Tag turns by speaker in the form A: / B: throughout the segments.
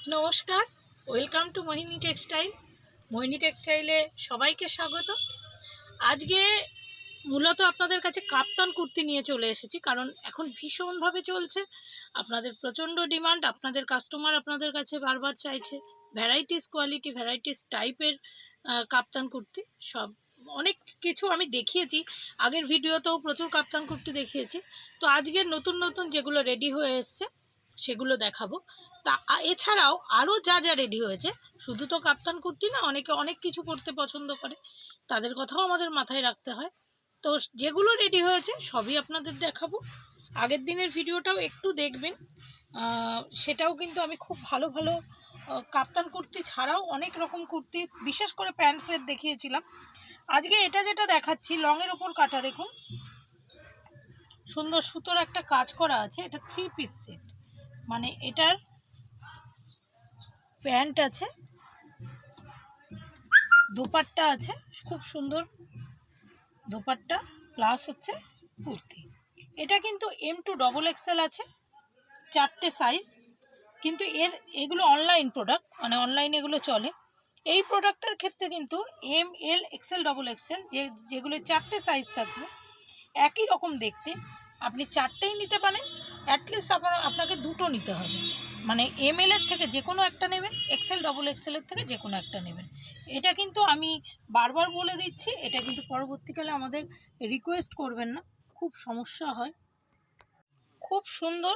A: নমস্কার, welcome to Mohini textile. মোহিনী টেক্সটাইলে সবাইকে স্বাগত। আজকে মূলত আপনাদের কাছে কাপ্তান কুর্তি নিয়ে চলে এসেছি, কারণ এখন ভীষণভাবে চলছে। আপনাদের প্রচণ্ড ডিমান্ড, আপনাদের কাস্টমার আপনাদের কাছে বারবার চাইছে ভ্যারাইটিস কোয়ালিটি, ভ্যারাইটিস টাইপের কাপ্তান কুর্তি। সব অনেক কিছু আমি দেখিয়েছি, আগের ভিডিওতেও প্রচুর কাপ্তান কুর্তি দেখিয়েছি। তো আজকের নতুন নতুন যেগুলো রেডি হয়ে এসছে সেগুলো দেখাবো। তা এছাড়াও আরও যা যা রেডি হয়েছে, শুধু তো কাপ্তান কুর্তি না, অনেকে অনেক কিছু পরতে পছন্দ করে, তাদের কথাও আমাদের মাথায় রাখতে হয়। তো যেগুলো রেডি হয়েছে সবই আপনাদের দেখাবো। আগের দিনের ভিডিওটাও একটু দেখবেন, সেটাও কিন্তু আমি খুব ভালো ভালো কাপ্তান কুর্তি ছাড়াও অনেক রকম কুর্তি, বিশেষ করে প্যান্ট সেট দেখিয়েছিলাম। আজকে এটা যেটা দেখাচ্ছি লংয়ের ওপর কাটা, দেখুন সুন্দর সুতোর একটা কাজ করা আছে। এটা 3 পিস সেট, মানে এটার প্যান্ট আছে, দোপাট্টা আছে, খুব সুন্দর দোপাট্টা, প্লাস হচ্ছে কুর্তি। এটা কিন্তু M2XXL আছে, 4টে সাইজ। কিন্তু এগুলো অনলাইন প্রোডাক্ট, মানে অনলাইনে এগুলো চলে। এই প্রোডাক্টের ক্ষেত্রে কিন্তু ML XL যেগুলো 4টে সাইজ থাকবে, একই রকম দেখতে, আপনি 4টেই নিতে পারেন। অ্যাটলিস্ট আপনাকে দুটো নিতে হবে, মানে ML এর থেকে যে কোনো একটা নেবেন, XL এর থেকে যে কোনো একটা নেবেন। এটা কিন্তু আমি বারবার বলে দিচ্ছি, এটা কিন্তু পরবর্তীকালে আমাদের রিকোয়েস্ট করবেন না, খুব সমস্যা হয়। খুব সুন্দর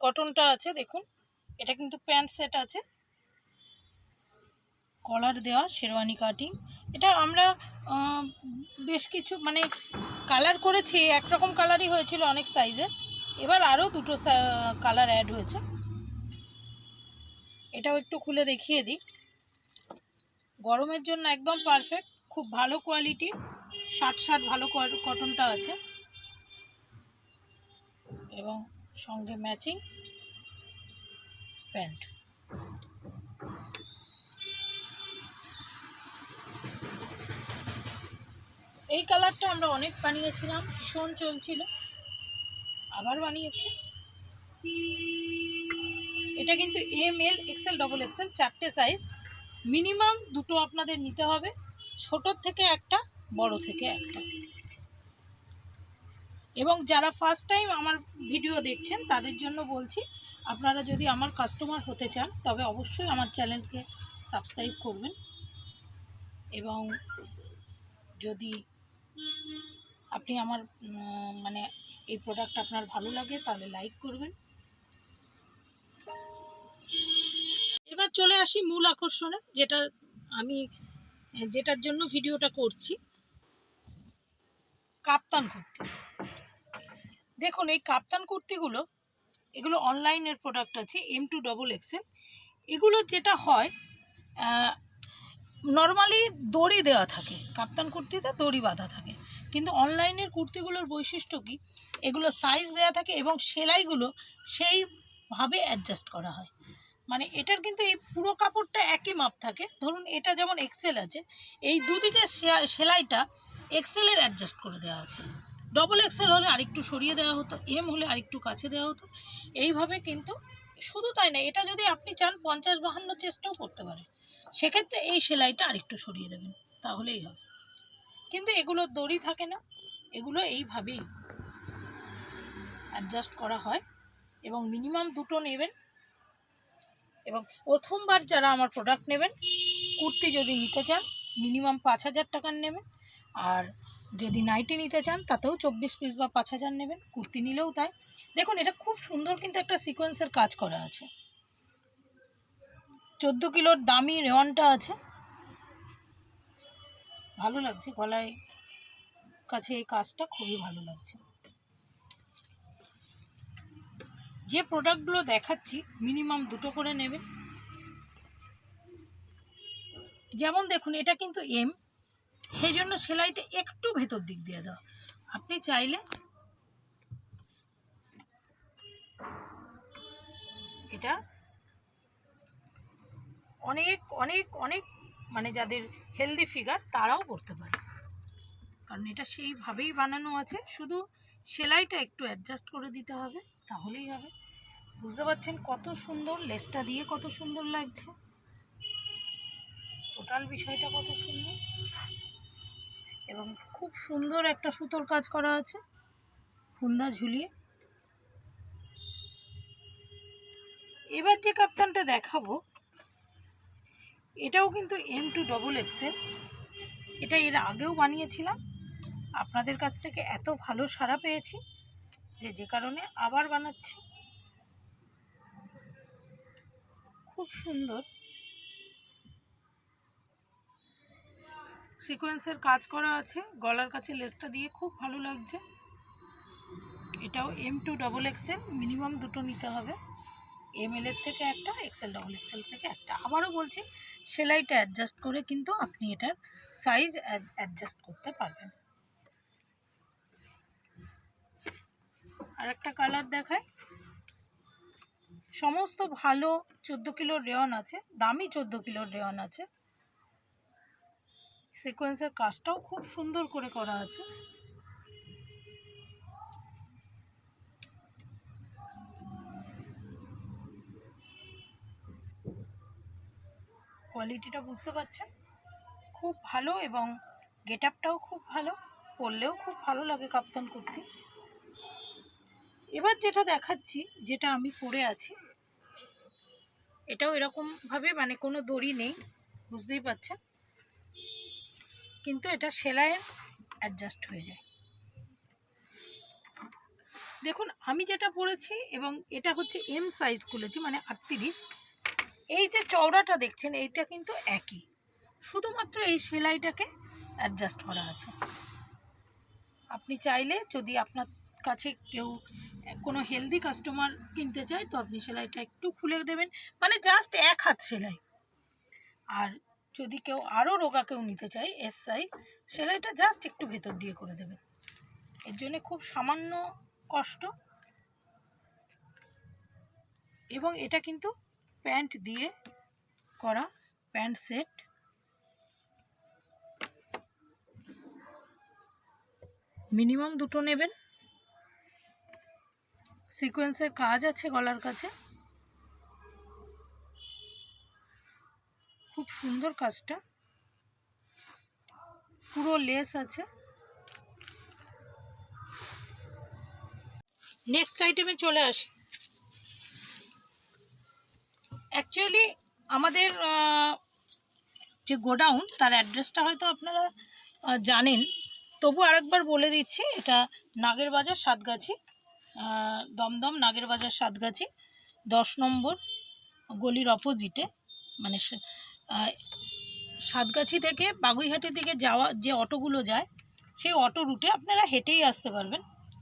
A: কটনটা আছে, দেখুন এটা কিন্তু প্যান্ট সেট আছে, কলার দেওয়া, শেরওয়ানি কাটিং। এটা আমরা বেশ কিছু মানে কালার করেছি, একরকম কালারই হয়েছিল অনেক সাইজে, এবার আরও দুটো কালার অ্যাড হয়েছে। এটাও একটু খুলে দেখিয়ে দিই। গরমের জন্য একদম পারফেক্ট, খুব ভালো কোয়ালিটি, শার্ট ভালো কটনটা আছে, এবং সঙ্গে ম্যাচিং প্যান্ট। এই কালারটা আমরা অনেক বানিয়েছিলাম, ভীষণ চলছিল, আবার বানিয়েছি। এটা কিন্তু ML XL 4টে সাইজ, মিনিমাম দুটো আপনাদের নিতে হবে, ছোটোর থেকে একটা, বড় থেকে একটা। এবং যারা ফার্স্ট টাইম আমার ভিডিও দেখছেন তাদের জন্য বলছি, আপনারা যদি আমার কাস্টমার হতে চান তবে অবশ্যই আমার চ্যানেলকে সাবস্ক্রাইব করবেন, এবং যদি আপনি আমার মানে এই প্রোডাক্ট আপনার ভালো লাগে তাহলে লাইক করবেন। এবার চলে আসি মূল আকর্ষণে, যেটার জন্য ভিডিওটা করছি, কাপ্তান কুর্তি। দেখুন এই কাপ্তান কুর্তিগুলো, এগুলো অনলাইনের প্রোডাক্ট আছে, M2XXL। এগুলো যেটা হয়, নর্মালি দড়ি দেওয়া থাকে, কাপ্তান কুর্তিতে দড়ি বাঁধা থাকে, কিন্তু অনলাইনের কুর্তিগুলোর বৈশিষ্ট্য কি, এগুলো সাইজ দেওয়া থাকে এবং সেলাইগুলো সেইভাবে অ্যাডজাস্ট করা হয়। মানে এটার কিন্তু এই পুরো কাপড়টা একই মাপ থাকে। ধরুন এটা যেমন XL আছে, এই দুদিকে সেলাইটা XL-এর অ্যাডজাস্ট করে দেওয়া আছে। XXL হলে আরেকটু সরিয়ে দেওয়া হতো, M হলে আরেকটু কাছে দেওয়া হতো, এইভাবে। কিন্তু শুধু তাই না, এটা যদি আপনি চান 50-52 চেষ্টাও করতে পারে, সেক্ষেত্রে এই সেলাইটা আরেকটু সরিয়ে দেবেন, তাহলেই হবে। কিন্তু এগুলো দড়ি থাকে না, এগুলো এইভাবেই অ্যাডজাস্ট করা হয়, এবং মিনিমাম দুটো নেবেন। এবং প্রথমবার যারা আমার প্রোডাক্ট নেবেন, কুর্তি যদি নিতে চান মিনিমাম 5000 টাকার নেবেন, আর যদি নাইটি নিতে চান তাতেও 24 পিস বা 5000 নেবেন, কুর্তি নিলেও তাই। দেখুন এটা খুব সুন্দর কিন্তু একটা সিকোয়েন্সের কাজ করা আছে, 14 কিলোর দামি রেওয়ানটা আছে, ভালো লাগছে, গলায় কাছে এই কাজটা খুবই ভালো লাগছে। যে প্রোডাক্টগুলো দেখাচ্ছি মিনিমাম দুটো করে নেবেন। যেমন দেখুন এটা কিন্তু M, সেই জন্য সেলাইটা একটু ভেতর দিক দিয়ে দাও। আপনি চাইলে এটা অনেক অনেক অনেক মানে যাদের হেলদি ফিগার তারাও করতে পারে, কারণ এটা সেইভাবেই বানানো আছে, শুধু সেলাইটা একটু অ্যাডজাস্ট করে দিতে হবে, তাহলেই হবে। বুঝতে পারছেন কত সুন্দর, লেসটা দিয়ে কত সুন্দর লাগছে, টোটাল বিষয়টা কত সুন্দর। এবং খুব সুন্দর একটা সুতোর কাজ করা আছে ফুন্দা ঝুলিয়ে। এবার যে কাপ্তানটা দেখাবো এটাও কিন্তু M2XXL। এটা এর আগেও বানিয়েছিলাম, আপনাদের কাছ থেকে এত ভালো সাড়া পেয়েছি যে কারণে আবার বানাচ্ছি। খুব সুন্দর সিকোয়েন্সের কাজ করা আছে, গলার কাছে লেসটা দিয়ে খুব ভালো লাগছে। এটাও M2XXL, মিনিমাম দুটো নিতে হবে, ML এর থেকে একটা, XL থেকে একটা। আবারও বলছি, সেলাইটা অ্যাডজাস্ট করে কিন্তু আপনি এটার সাইজ অ্যাডজাস্ট করতে পারবেন। আর একটা কালার দেখায়, সমস্ত ভালো 14 কিলোর রেয়ন আছে, দামি 14 কিলোর রেয়ন আছে। সিকোয়েন্সের কাজটাও খুব সুন্দর করে করা আছে। কোয়ালিটিটা বুঝতে পারছেন, খুব ভালো এবং গেট আপটাও খুব ভালো, পরলেও খুব ভালো লাগে কাপ্তান কুর্তি। এবার যেটা দেখাচ্ছি, যেটা আমি পরে আছি, এটাও এরকমভাবে মানে কোনো দড়ি নেই, বুঝতেই পারছেন, কিন্তু এটা সেলাইয়ের অ্যাডজাস্ট হয়ে যায়। দেখুন আমি যেটা পরেছি, এবং এটা হচ্ছে M সাইজ খুলেছি, মানে 38। এই যে চওড়াটা দেখছেন এইটা কিন্তু একই, শুধুমাত্র এই সেলাইটাকে অ্যাডজাস্ট করা আছে। আপনি চাইলে যদি আপনার কাছে কেউ কোনো হেলদি কাস্টমার কিনতে চায় তো আপনি সেলাইটা একটু খুলে দেবেন, মানে জাস্ট 1 হাত সেলাই। আর যদি কেউ আরও রোগা কেউ নিতে চায় S সাইজ, সেলাইটা জাস্ট একটু ভেতর দিয়ে করে দেবেন। এর জন্য খুব সামান্য কষ্ট। এবং এটা কিন্তু প্যান্ট দিয়ে করা, প্যান্ট সেট। মিনিমাম দুটো নেবেন। সিকোয়েন্সের কাজ আছে গলার কাছে, খুব সুন্দর কাজটা, পুরো লেস আছে। নেক্সট আইটেমে চলে আসি। অ্যাকচুয়ালি আমাদের যে গোডাউন, তার অ্যাড্রেসটা হয়তো আপনারা জানেন, তবু আরেকবার বলে দিচ্ছি। এটা নাগের বাজার সাতগাছি, দমদম নাগের বাজার সাতগাছি 10 নম্বর গলির অপোজিটে। মানে সাতগাছি থেকে বাগুইহাটির দিকে যাওয়া যে অটোগুলো যায়, সেই অটো রুটে আপনারা হেঁটেই আসতে পারবেন,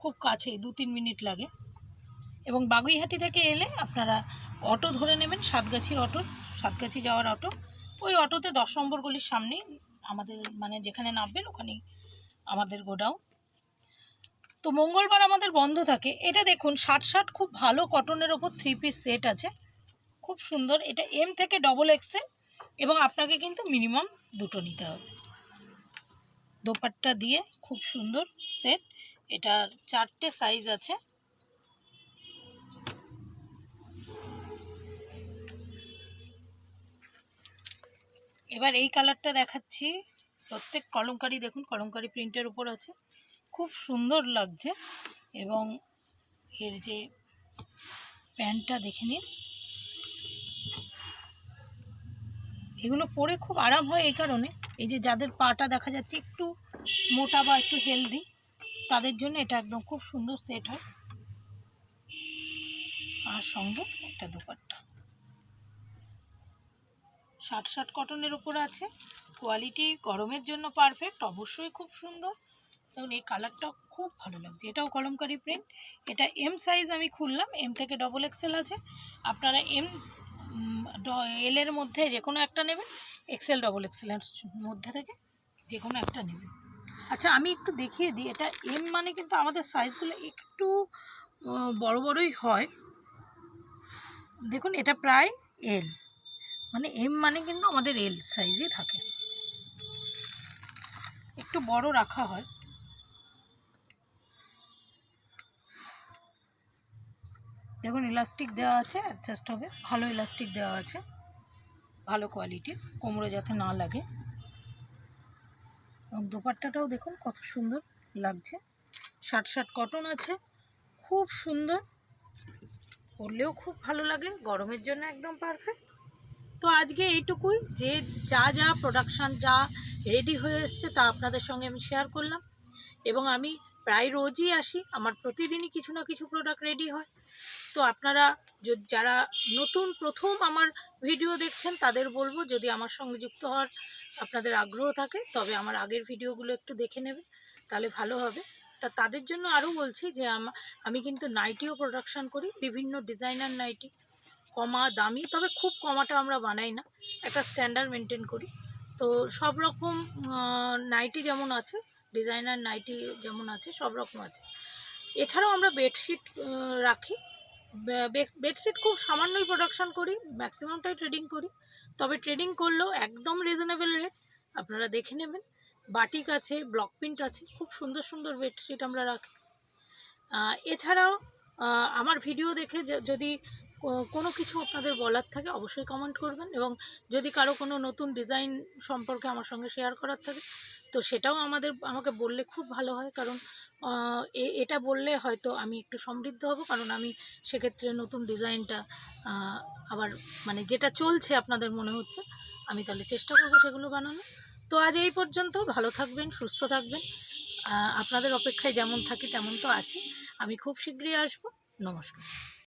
A: খুব কাছেই, 2-3 মিনিট লাগে। এবং বাগুইহাটি থেকে এলে আপনারা অটো ধরে নেবেন, সাতগাছির অটো, সাতগাছি যাওয়ার অটো। ওই অটোতে 10 নম্বর গলির সামনেই আমাদের, মানে যেখানে নামবেন ওখানেই আমাদের গোডাউন। তো মঙ্গলবার আমাদের বন্ধ থাকে। এটা দেখুন 60 খুব ভালো কটনের ওপর 3 পিস সেট আছে, খুব সুন্দর। এটা M থেকে XXL, এবং আপনাকে কিন্তু মিনিমাম দুটো নিতে হবে। দোপাট্টা দিয়ে খুব সুন্দর সেট। এটার 4টে সাইজ আছে। এবার এই কালারটা দেখাচ্ছি, প্রত্যেক কলমকারি, দেখুন কলমকারি প্রিন্টের উপর আছে, খুব সুন্দর লাগছে। এবং এর যে প্যান্টটা দেখে নিন, এগুলো পরে খুব আরাম হয় এই কারণে, এই যে যাদের পাটা দেখা যাচ্ছে একটু মোটা বা একটু হেলদি, তাদের জন্য এটা একদম খুব সুন্দর সেট হয়। আর সঙ্গে একটা দোপাট্টা, 60 কটনের উপর আছে, কোয়ালিটি গরমের জন্য পারফেক্ট, অবশ্যই খুব সুন্দর। দেখুন এই কালারটা খুব ভালো লাগছে, এটাও কলমকারি প্রিন্ট। এটা M সাইজ আমি খুললাম, M থেকে XXL আছে। আপনারা L এর মধ্যে যে কোনো একটা নেবেন, XL এর মধ্যে থেকে যে কোনো একটা নেবেন। আচ্ছা আমি একটু দেখিয়ে দিই, এটা M মানে কিন্তু আমাদের সাইজগুলো একটু বড় বড়ই হয়। দেখুন এটা প্রায় L, মানে M মানে কিন্তু আমাদের L সাইজই থাকে, একটু বড় রাখা হয়। দেখুন ইলাস্টিক দেওয়া আছে, অ্যাডজাস্ট হবে, ভালো ইলাস্টিক দেওয়া আছে, ভালো কোয়ালিটির, কোমরে যাতে না লাগে। এবং দোপাট্টাটাও দেখুন কত সুন্দর লাগছে, শার্ট কটন আছে, খুব সুন্দর, পরলেও খুব ভালো লাগে, গরমের জন্য একদম পারফেক্ট। তো আজকে এইটুকুই, যে যা যা প্রোডাকশান যা রেডি হয়ে এসছে তা আপনাদের সঙ্গে আমি শেয়ার করলাম। এবং আমি প্রায় রোজই আসি, আমার প্রতিদিনই কিছু না কিছু প্রোডাক্ট রেডি হয়। তো আপনারা যারা নতুন প্রথম আমার ভিডিও দেখছেন তাদের বলবো, যদি আমার সঙ্গে যুক্ত হওয়ার আপনাদের আগ্রহ থাকে তবে আমার আগের ভিডিওগুলো একটু দেখে নেবে, তাহলে ভালো হবে। তাদের জন্য আরও বলছি যে আমি কিন্তু নাইটিও প্রোডাকশান করি, বিভিন্ন ডিজাইনার নাইটি, কমা দামি, তবে খুব কমাটা আমরা বানাই না, একটা স্ট্যান্ডার্ড মেনটেন করি। তো সব রকম নাইটি যেমন আছে, ডিজাইনার নাইটি যেমন আছে, সব রকম আছে। এছাড়াও আমরা বেডশিট রাখি, বেডশিট খুব সামান্যই প্রোডাকশান করি, ম্যাক্সিমামটাই ট্রেডিং করি, তবে ট্রেডিং করলেও একদম রিজনেবল রেট, আপনারা দেখে নেবেন। বাটিক আছে, ব্লক প্রিন্ট আছে, খুব সুন্দর সুন্দর বেডশিট আমরা রাখি। এছাড়াও আমার ভিডিও দেখে যদি কোনো কিছু আপনাদের বলার থাকে অবশ্যই কমেন্ট করবেন, এবং যদি কারো কোনো নতুন ডিজাইন সম্পর্কে আমার সঙ্গে শেয়ার করার থাকে তো সেটাও আমাকে বললে খুব ভালো হয়, কারণ এটা বললে হয়তো আমি একটু সমৃদ্ধ হব, কারণ আমি সেক্ষেত্রে নতুন ডিজাইনটা আবার মানে যেটা চলছে আপনাদের মনে হচ্ছে, আমি তাহলে চেষ্টা করব সেগুলো বানানো। তো আজ এই পর্যন্ত, ভালো থাকবেন, সুস্থ থাকবেন, আপনাদের অপেক্ষায় যেমন থাকি তেমন তো আছি, আমি খুব শীঘ্রই আসবো। নমস্কার।